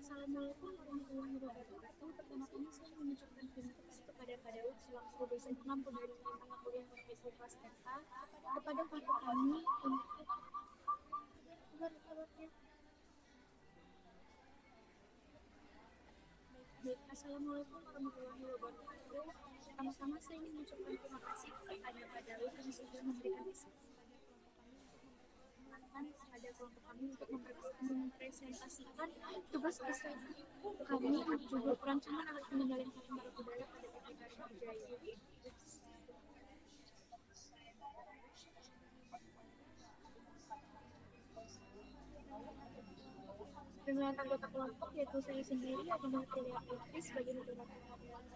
Assalamualaikum warahmatullahi wabarakatuh. Pertama-tama saya mengucapkan terima kasih kepada Pak Daud selaku dosen pengampu dari mata kuliah Profesor Pasteka kepada kakak kami untuk kabarnya. Baik, Assalamualaikum warahmatullahi wabarakatuh. Pertama-tama saya ingin mengucapkan terima kasih kepada Pak Daud yang sudah memberikan kesempatan kepada kelompok kami untuk mempresentasikan tugas esai kami juga perancangan alat pengendalian tekanan udara pada PPKM Jaya. Dengan anggota kelompok yaitu saya sendiri, ada Natalia Elvis sebagai moderator pertemuan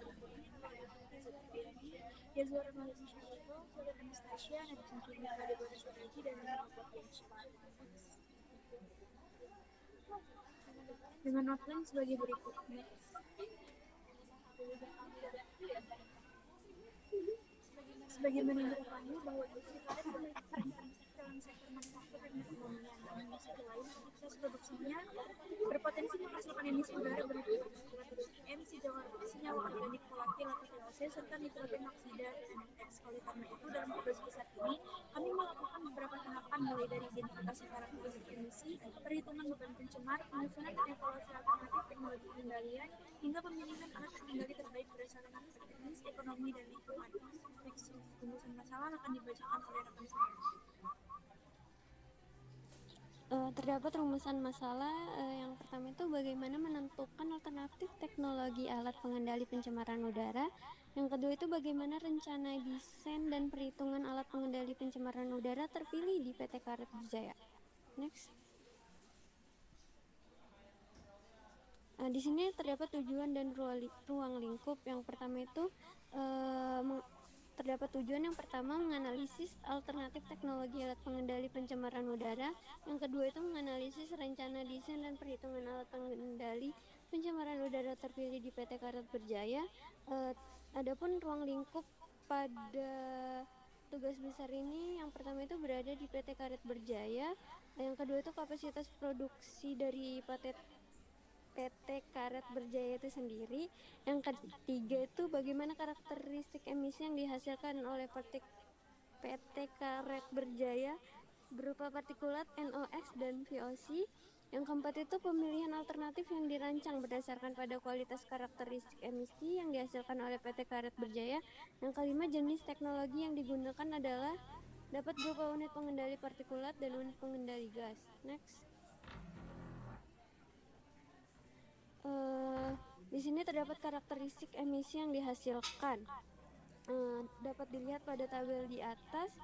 Yazwar Malik Syariful, Saudara Anastasia, Nadi Cintini, Kadebar Suraji, dan Muhammad Yansman. Dengan outline sebagai berikut. Sebagaimana diketahui bahwa industri karet memiliki peran penting dalam sektor manufaktur dan perekonomian. Namun di sisi lain, aktivitas produksinya berpotensi menghasilkan emisi udara berat emisi senyawa organik volatil atau VOC serta nitrogen oksida dan NOx. Oleh karena itu, dalam tugas besar ini, kami melakukan beberapa tahapan mulai dari identifikasi karakteristik emisi, perhitungan beban pencemar, penyusunan dan evaluasi alternatif teknologi pengendalian, hingga pemilihan alat pengendali terbaik berdasarkan aspek teknis, ekonomi, dan lingkungan. Teks rumusan masalah akan dibacakan oleh rekan saya. Terdapat rumusan masalah. Yang pertama itu bagaimana menentukan alternatif teknologi alat pengendali pencemaran udara. Yang kedua itu bagaimana rencana desain dan perhitungan alat pengendali pencemaran udara terpilih di PT Karet Berjaya. Next. Di sini terdapat tujuan dan ruang lingkup. Yang pertama itu terdapat tujuan yang pertama menganalisis alternatif teknologi alat pengendali pencemaran udara. Yang kedua itu menganalisis rencana desain dan perhitungan alat pengendali pencemaran udara terpilih di PT Karet Berjaya. Adapun ruang lingkup pada tugas besar ini yang pertama itu berada di PT Karet Berjaya. Yang kedua itu kapasitas produksi dari PT Karet Berjaya itu sendiri. Yang ketiga itu bagaimana karakteristik emisi yang dihasilkan oleh PT Karet Berjaya berupa partikulat, NOx, dan VOC. Yang keempat itu pemilihan alternatif yang dirancang berdasarkan pada kualitas karakteristik emisi yang dihasilkan oleh PT Karet Berjaya. Yang kelima, jenis teknologi yang digunakan adalah dapat berupa unit pengendali partikulat dan unit pengendali gas. Next. Di sini terdapat karakteristik emisi yang dihasilkan. Dapat dilihat pada tabel di atas,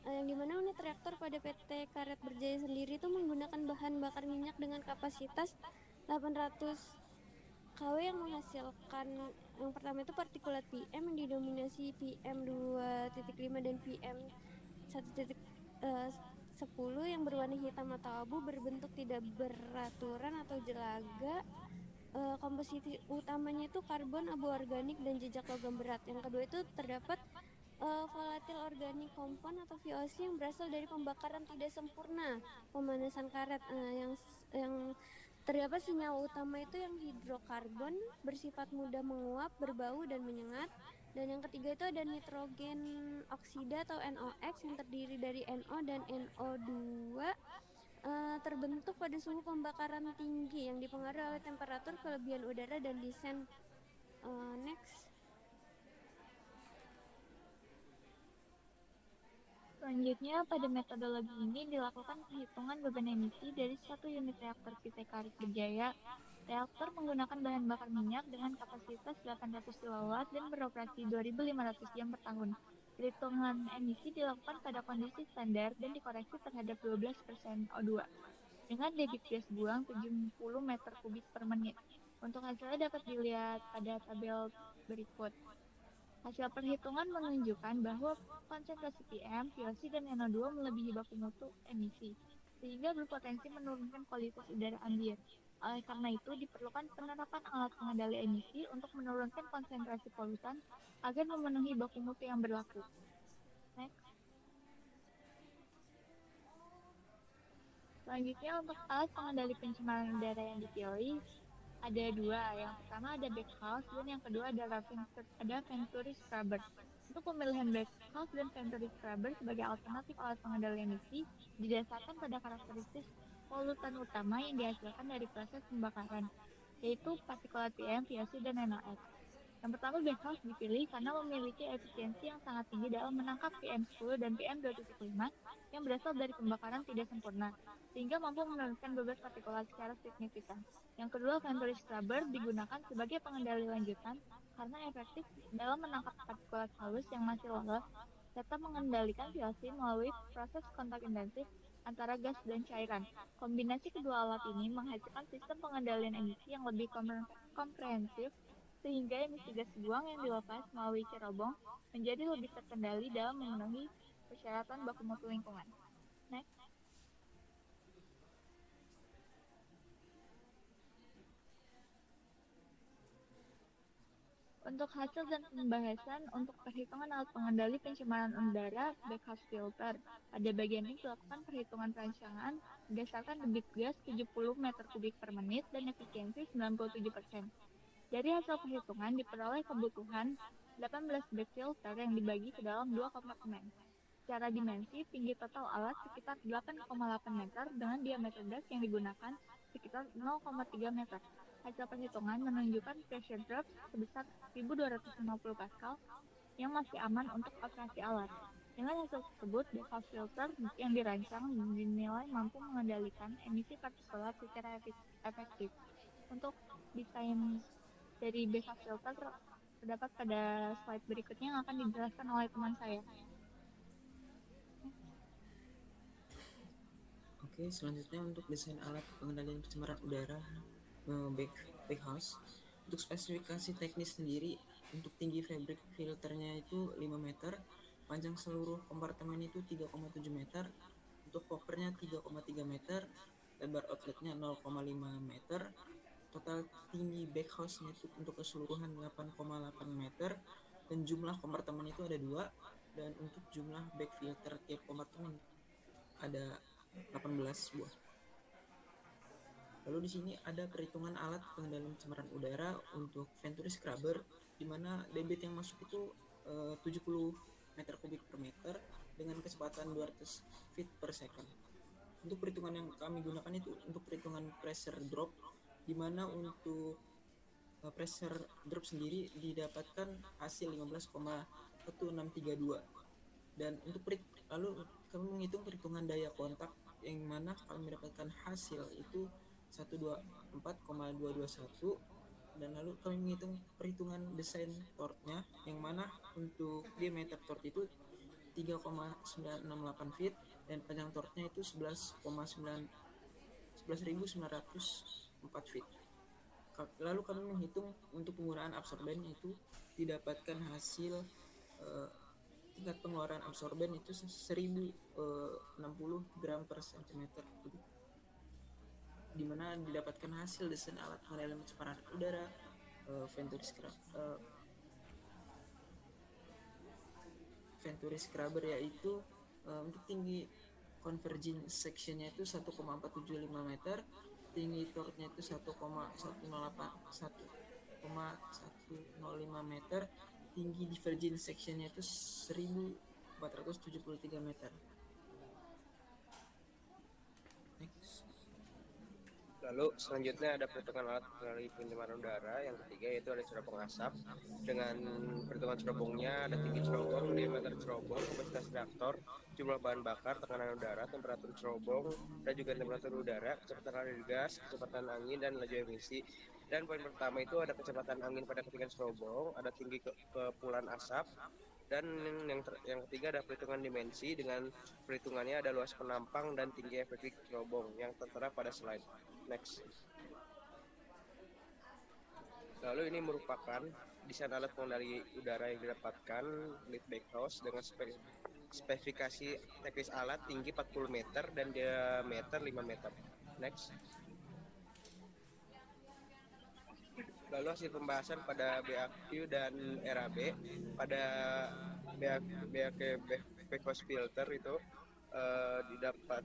yang dimana unit reaktor pada PT Karet Berjaya sendiri itu menggunakan bahan bakar minyak dengan kapasitas 800 kW yang menghasilkan yang pertama itu partikulat PM yang didominasi PM2.5 dan PM1.10 yang berwarna hitam atau abu berbentuk tidak beraturan atau jelaga. Komposisi utamanya itu karbon, abu organik, dan jejak logam berat. Yang kedua itu terdapat volatil organik kompon atau VOC yang berasal dari pembakaran tidak sempurna pemanasan karet. Yang terdapat senyawa utama itu yang hidrokarbon bersifat mudah menguap, berbau, dan menyengat. Dan yang ketiga itu ada nitrogen oksida atau NOx yang terdiri dari NO dan NO2 terbentuk pada suhu pembakaran tinggi yang dipengaruhi oleh temperatur, kelebihan udara, dan desain. Next. Selanjutnya, pada metodologi ini dilakukan perhitungan beban emisi dari satu unit reaktor PT Karet Berjaya. Reaktor menggunakan bahan bakar minyak dengan kapasitas 800 kW dan beroperasi 2.500 jam per tahun. Perhitungan emisi dilakukan pada kondisi standar dan dikoreksi terhadap 12% O2 dengan debit gas buang 70 meter kubik per menit. Untuk hasilnya dapat dilihat pada tabel berikut. Hasil perhitungan menunjukkan bahwa konsentrasi PM, VOC, dan NO2 melebihi baku mutu emisi, sehingga berpotensi menurunkan kualitas udara ambien. Oleh karena itu, diperlukan penerapan alat pengendali emisi untuk menurunkan konsentrasi polutan agar memenuhi baku mutu yang berlaku. Next. Selanjutnya, untuk alat pengendali pencemaran udara yang dipilih, Ada dua, yang pertama ada backhouse dan yang kedua adalah ada venturi scrubber. Untuk pemilihan backhouse dan venturi scrubber sebagai alternatif alat pengendali emisi didasarkan pada karakteristik polutan utama yang dihasilkan dari proses pembakaran, yaitu partikulat PM, VOC, dan NOx. Yang pertama, backhouse dipilih karena memiliki efisiensi yang sangat tinggi dalam menangkap PM10 dan PM2.5 yang berasal dari pembakaran tidak sempurna, sehingga mampu menurunkan bobot partikulat secara signifikan. Yang kedua, venturi scrubber digunakan sebagai pengendali lanjutan karena efektif dalam menangkap partikulat halus yang masih lolos serta mengendalikan VOC melalui proses kontak intensif antara gas dan cairan. Kombinasi kedua alat ini menghasilkan sistem pengendalian emisi yang lebih komprehensif sehingga emisi gas buang yang dilepas melalui cerobong menjadi lebih terkendali dalam memenuhi persyaratan baku mutu lingkungan. Next. Untuk hasil dan pembahasan untuk perhitungan alat pengendali pencemaran udara backhouse filter, pada bagian ini dilakukan perhitungan perancangan berdasarkan debit gas 70 meter kubik per menit dan efisiensi 97%. Dari hasil perhitungan diperoleh kebutuhan 18 back filter yang dibagi ke dalam dua kompartemen. Secara dimensi, tinggi total alat sekitar 8,8 meter dengan diameter gas yang digunakan sekitar 0,3 meter. Hasil perhitungan menunjukkan pressure drop sebesar 1250 Pascal yang masih aman untuk operasi alat. Dengan hasil tersebut, backhouse filter yang dirancang dinilai mampu mengendalikan emisi partikulat secara efektif. Untuk desain dari backhouse filter terdapat pada slide berikutnya yang akan dijelaskan oleh teman saya. Oke, selanjutnya untuk desain alat pengendalian pencemaran udara backhouse. Untuk spesifikasi teknis sendiri, untuk tinggi fabric filternya itu 5 meter, panjang seluruh kompartemen itu 3,7 meter, untuk hoppernya 3,3 meter, lebar outletnya 0,5 meter, total tinggi backhouse-nya itu untuk keseluruhan 8,8 meter, dan jumlah kompartemen itu ada 2, dan untuk jumlah back filter tiap kompartemen ada 18 buah. Lalu di sini ada perhitungan alat pengendalian pencemaran udara untuk venturi scrubber, di mana debit yang masuk itu 70 meter kubik per meter dengan kecepatan 200 feet per second. Untuk perhitungan yang kami gunakan itu untuk perhitungan pressure drop, di mana untuk pressure drop sendiri didapatkan hasil 15,1632, dan untuk lalu kami menghitung perhitungan daya kontak yang mana kami mendapatkan hasil itu 124,221, dan lalu kami menghitung perhitungan desain torque-nya yang mana untuk diameter torque itu 3,968 feet dan panjang torque-nya itu 11.904 feet. Lalu kami menghitung untuk penggunaan absorben itu didapatkan hasil tingkat pengeluaran absorben itu 1060 gram per cm3, di mana didapatkan hasil desain alat pengendalian pencemaran udara venturi scrubber, yaitu untuk tinggi converging sectionnya itu 1,475 meter, tinggi torque-nya itu 1,105 meter, tinggi diverging sectionnya itu 1473 meter. Next. Lalu selanjutnya ada perhitungan alat pengendali pencemaran udara. Yang ketiga yaitu ada cerobong asap. Dengan perhitungan cerobongnya ada tinggi cerobong, diameter cerobong, kapasitas reaktor, jumlah bahan bakar, tekanan udara, temperatur cerobong, dan juga temperatur udara, kecepatan aliran gas, kecepatan angin, dan laju emisi. Dan poin pertama itu ada kecepatan angin pada ketinggian cerobong, ada tinggi kepulan asap, dan yang ketiga ada perhitungan dimensi. Dengan perhitungannya ada luas penampang dan tinggi efektif cerobong yang tertera pada slide. Next. Lalu ini merupakan desain alat pengendali udara yang didapatkan lead backhouse dengan spesifikasi teknis alat tinggi 40 meter dan diameter 5 meter. Next. Lalu hasil pembahasan pada BAQ dan RAB. Pada BAQ backhouse filter itu didapat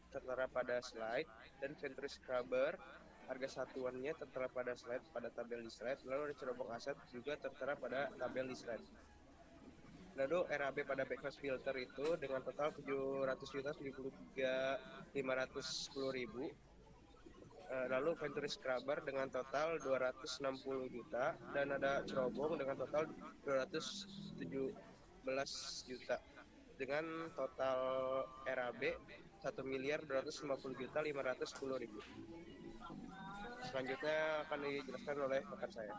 tertera pada slide, dan venturi scrubber Harga satuannya tertera pada tabel di slide, lalu ada cerobong aset juga tertera pada tabel di slide. Lalu RAB pada backhouse filter itu dengan total 700.073.510.000. Lalu Venturi Scrubber dengan total 260 juta dan ada cerobong dengan total 217 juta dengan total RAB 1.250.510.000. Selanjutnya akan dijelaskan oleh rekan saya.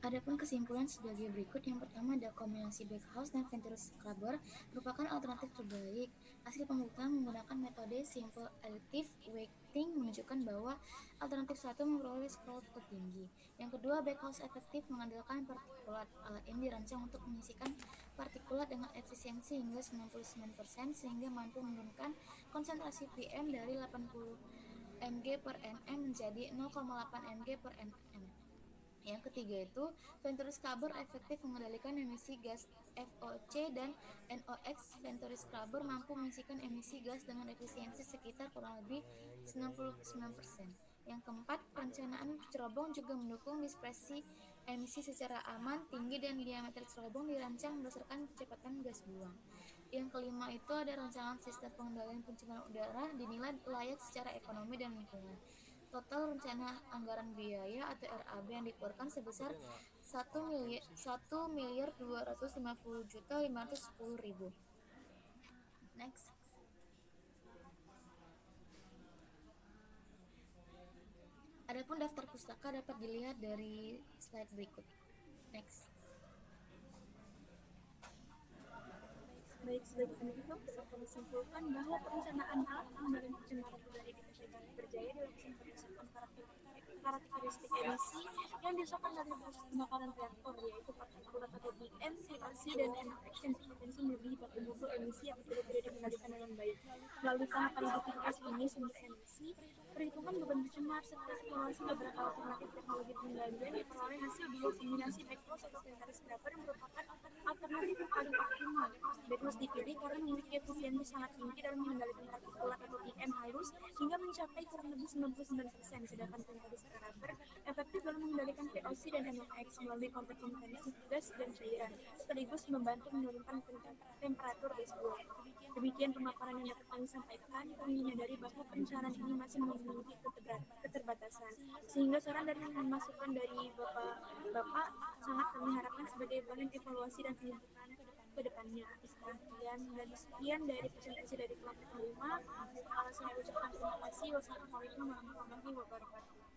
Adapun kesimpulan sebagai berikut. Yang pertama ada kombinasi backhouse dan Venturi Scrubber merupakan alternatif terbaik. Hasil pembuktian menggunakan metode simple additive weighting menunjukkan bahwa alternatif satu memperoleh skor tertinggi. Yang kedua, backhouse efektif mengandalkan partikulat. Alat ini dirancang untuk menyisihkan partikulat dengan efisiensi hingga 99% sehingga mampu menurunkan konsentrasi PM dari 80 mg per nm menjadi 0,8 mg per nm. Yang ketiga itu, Venturi Scrubber efektif mengendalikan emisi gas VOC dan NOx. Venturi Scrubber mampu menyisihkan emisi gas dengan efisiensi sekitar kurang lebih 99%. Yang keempat, perencanaan cerobong juga mendukung dispersi emisi secara aman, tinggi, dan diameter cerobong dirancang berdasarkan kecepatan gas buang. Yang kelima itu ada rancangan sistem pengendalian pencemaran udara dinilai layak secara ekonomi dan lingkungan. Total rencana anggaran biaya atau RAB yang dikeluarkan sebesar 1.250.510.000. Next. Adapun daftar pustaka dapat dilihat dari slide berikut. Next. Baik, sebagai penutup dapat kami simpulkan bahwa perencanaan alat pengendalian pencemaran udara di PT Karya Berjaya dilakukan berdasarkan karakteristik emisi yang diusahakan dari proses pembakaran reaktor, yaitu partikulat atau PM, COC, dan NOx yang berpotensi melebihi baku mutu emisi yang tidak dikendalikan dengan baik. Melalui tahapan identifikasi ini sumber emisi, perhitungan beban pencemar, serta simulasi beberapa alternatif teknologi pengendalian diperoleh hasil bio kombinasi backhouse atau Venturi Scrubber yang merupakan alternatif yang paling optimal. Backhouse dipilih karena memiliki efisiensi sangat tinggi dalam mengendalikan partikulat atau PM halus hingga mencapai kurang lebih 99%, sedangkan Venturi Scrubber efektif dalam mengendalikan VOC dan NOx melalui komponen mekanis gas dan cairan, sekaligus membantu menurunkan temperatur gas buang. Demikian pemaparan yang dapat kami sampaikan. Kami menyadari bahwa perencanaan ini masih memiliki keterbatasan, sehingga saran dan masukan dari Bapak sangat kami harapkan sebagai bahan evaluasi dan pengembangan ke depannya. Sekian dari presentasi dari kelompok 5. Saya ucapkan terima kasih. Wassalamualaikum warahmatullahi wabarakatuh.